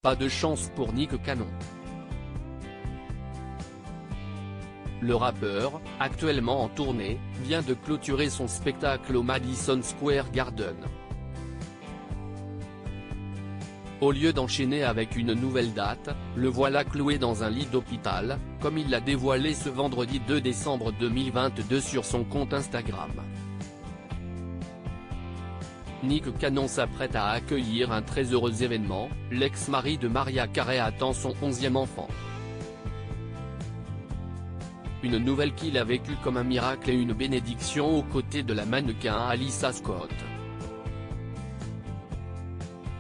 Pas de chance pour Nick Cannon. Le rappeur, actuellement en tournée, vient de clôturer son spectacle au Madison Square Garden. Au lieu d'enchaîner avec une nouvelle date, le voilà cloué dans un lit d'hôpital, comme il l'a dévoilé ce vendredi 2 décembre 2022 sur son compte Instagram. Nick Cannon s'apprête à accueillir un très heureux événement, l'ex-mari de Mariah Carey attend son 11e enfant. Une nouvelle qu'il a vécue comme un miracle et une bénédiction aux côtés de la mannequin Alyssa Scott.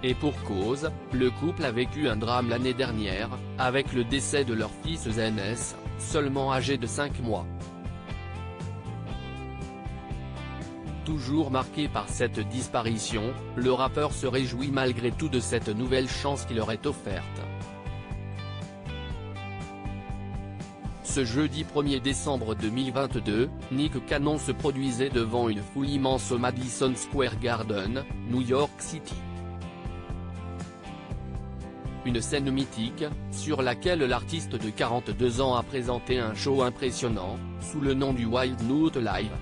Et pour cause, le couple a vécu un drame l'année dernière, avec le décès de leur fils Zenes, seulement âgé de 5 mois. Toujours marqué par cette disparition, le rappeur se réjouit malgré tout de cette nouvelle chance qui leur est offerte. Ce jeudi 1er décembre 2022, Nick Cannon se produisait devant une foule immense au Madison Square Garden, New York City. Une scène mythique, sur laquelle l'artiste de 42 ans a présenté un show impressionnant, sous le nom du Wild Note Live.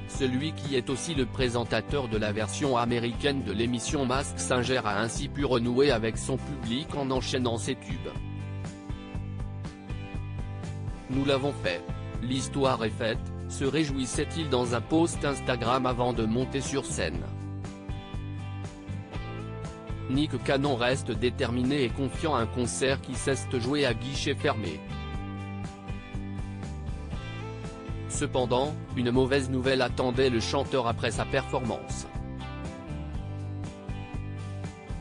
Celui qui est aussi le présentateur de la version américaine de l'émission Masked Singer a ainsi pu renouer avec son public en enchaînant ses tubes. Nous l'avons fait. L'histoire est faite, se réjouissait-il dans un post Instagram avant de monter sur scène. Nick Cannon reste déterminé et confiant à un concert qui cesse de jouer à guichet fermé. Cependant, une mauvaise nouvelle attendait le chanteur après sa performance.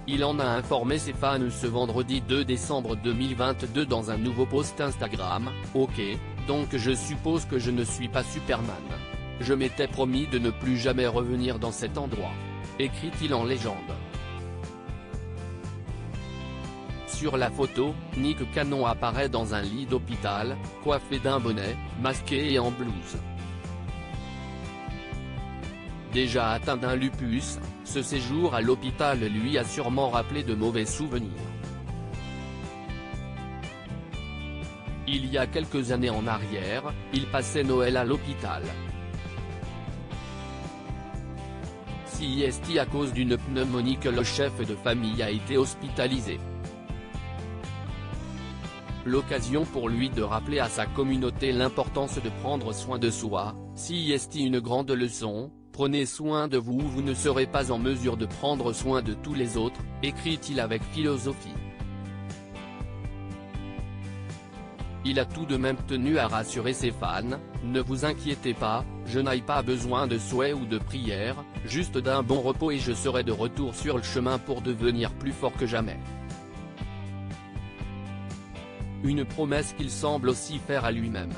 Il en a informé ses fans ce vendredi 2 décembre 2022 dans un nouveau post Instagram. « Ok, donc je suppose que je ne suis pas Superman. Je m'étais promis de ne plus jamais revenir dans cet endroit », écrit-il en légende. Sur la photo, Nick Cannon apparaît dans un lit d'hôpital, coiffé d'un bonnet, masqué et en blouse. Déjà atteint d'un lupus, ce séjour à l'hôpital lui a sûrement rappelé de mauvais souvenirs. Il y a quelques années en arrière, il passait Noël à l'hôpital. CIST à cause d'une pneumonie que le chef de famille a été hospitalisé. L'occasion pour lui de rappeler à sa communauté l'importance de prendre soin de soi. CIST une grande leçon, prenez soin de vous ou vous ne serez pas en mesure de prendre soin de tous les autres, écrit-il avec philosophie. Il a tout de même tenu à rassurer ses fans, ne vous inquiétez pas, je n'ai pas besoin de souhaits ou de prières, juste d'un bon repos et je serai de retour sur le chemin pour devenir plus fort que jamais. Une promesse qu'il semble aussi faire à lui-même.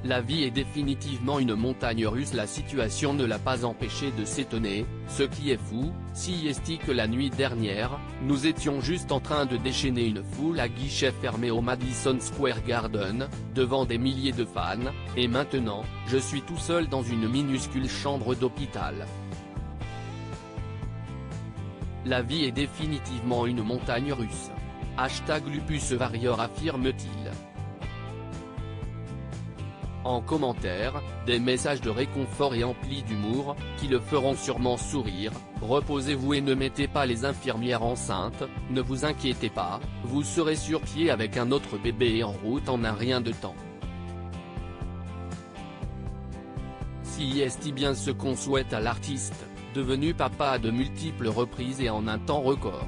La vie est définitivement une montagne russe. La situation ne l'a pas empêché de s'étonner. Ce qui est fou, CIST que la nuit dernière, nous étions juste en train de déchaîner une foule à guichet fermé au Madison Square Garden, devant des milliers de fans, et maintenant, je suis tout seul dans une minuscule chambre d'hôpital. La vie est définitivement une montagne russe. #LupusWarrior affirme-t-il. En commentaire, des messages de réconfort et emplis d'humour, qui le feront sûrement sourire. Reposez-vous et ne mettez pas les infirmières enceintes, ne vous inquiétez pas, vous serez sur pied avec un autre bébé et en route en un rien de temps. CIST bien ce qu'on souhaite à l'artiste, devenu papa à de multiples reprises et en un temps record.